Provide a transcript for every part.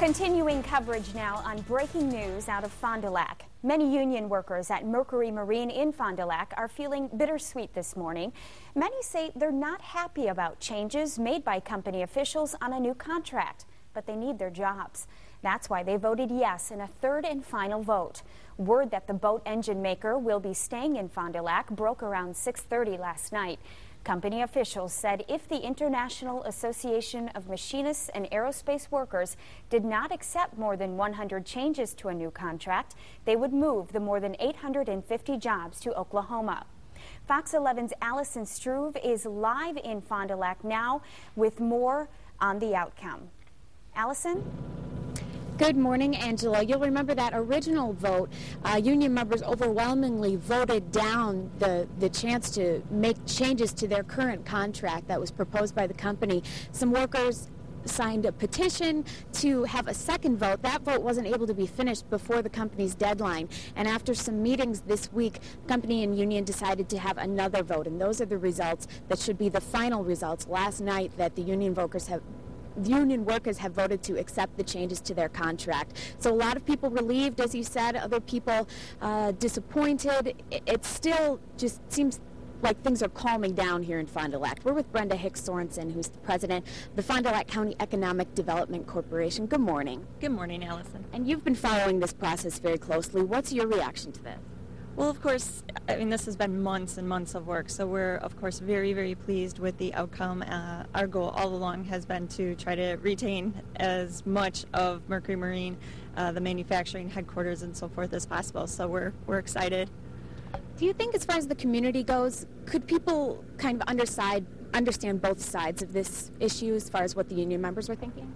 Continuing coverage now on breaking news out of Fond du Lac. Many union workers at Mercury Marine in Fond du Lac are feeling bittersweet this morning. Many say they're not happy about changes made by company officials on a new contract, but they need their jobs. That's why they voted yes in a third and final vote. Word that the boat engine maker will be staying in Fond du Lac broke around 6:30 last night. Company officials said if the International Association of Machinists and Aerospace Workers did not accept more than 100 changes to a new contract, they would move the more than 850 jobs to Oklahoma. Fox 11's Alison is live in Fond du Lac now with more on the outcome. Allison? Good morning, Angela. You'll remember that original vote, union members overwhelmingly voted down the chance to make changes to their current contract that was proposed by the company. Some workers signed a petition to have a second vote. That vote wasn't able to be finished before the company's deadline. And after some meetings this week, company and union decided to have another vote. And those are the results that should be the final results last night that the union workers have voted to accept the changes to their contract. So a lot of people relieved, as you said, other people disappointed. It still just seems like things are calming down here in Fond du Lac. We're with Brenda Hicks Sorensen, who's the president of the Fond du Lac County Economic Development Corporation. Good morning. Good morning, Allison. And you've been following this process very closely. What's your reaction to this? Well, of course, I mean, this has been months and months of work, so we're, of course, very, very pleased with the outcome. Our goal all along has been to try to retain as much of Mercury Marine, the manufacturing headquarters and so forth as possible, so we're excited. Do you think, as far as the community goes, could people kind of understand both sides of this issue as far as what the union members were thinking?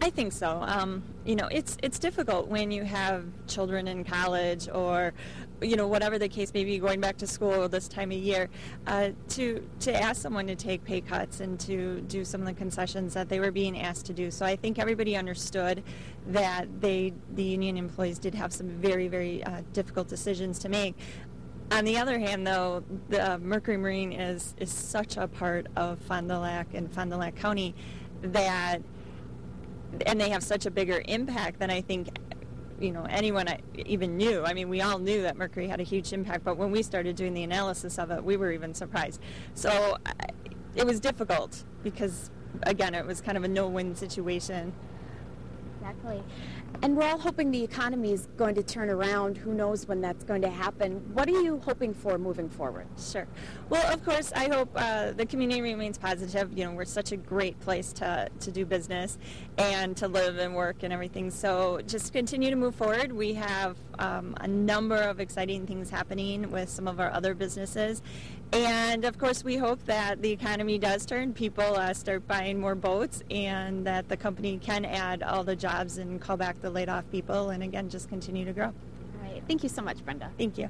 I think so. You know, it's difficult when you have children in college or, you know, whatever the case may be, going back to school this time of year, to ask someone to take pay cuts and to do some of the concessions that they were being asked to do. So I think everybody understood that the union employees did have some very, very difficult decisions to make. On the other hand, though, the Mercury Marine is such a part of Fond du Lac and Fond du Lac County that, and they have such a bigger impact than I think, you know, anyone even knew. I mean, we all knew that Mercury had a huge impact, but when we started doing the analysis of it, we were even surprised. So it was difficult because, again, it was kind of a no-win situation. Exactly. And we're all hoping the economy is going to turn around. Who knows when that's going to happen? What are you hoping for moving forward? Sure. Well, of course, I hope the community remains positive. You know, we're such a great place to do business and to live and work and everything. So just continue to move forward. We have a number of exciting things happening with some of our other businesses. And, of course, we hope that the economy does turn, people start buying more boats, and that the company can add all the jobs and call back the laid-off people, and, again, just continue to grow. All right. Thank you so much, Brenda. Thank you.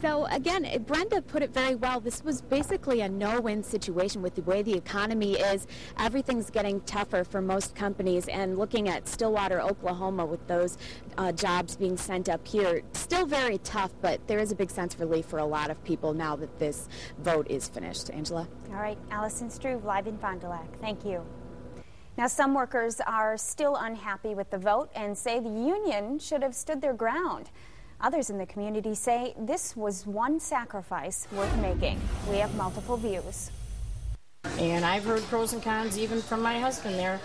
So, again, Brenda put it very well. This was basically a no-win situation with the way the economy is. Everything's getting tougher for most companies, and looking at Stillwater, Oklahoma, with those jobs being sent up here, still very tough, but there is a big sense of relief for a lot of people now that this vote is finished. Angela? All right. Alison Struve, live in Fond du Lac. Thank you. Now, some workers are still unhappy with the vote and say the union should have stood their ground. Others in the community say this was one sacrifice worth making. We have multiple views. And I've heard pros and cons even from my husband there.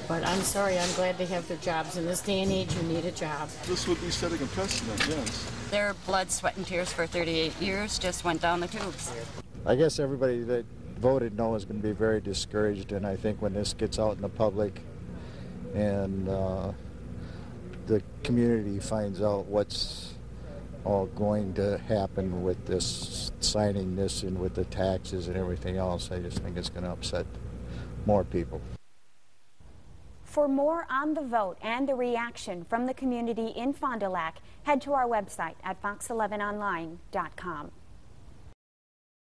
But I'm sorry, I'm glad they have their jobs. In this day and age, you need a job. This would be setting a precedent, yes. Their blood, sweat, and tears for 38 years just went down the tubes. I guess everybody that voted no is going to be very discouraged, and I think when this gets out in the public and the community finds out what's all going to happen with this, signing this and with the taxes and everything else, I just think it's going to upset more people. For more on the vote and the reaction from the community in Fond du Lac, head to our website at fox11online.com.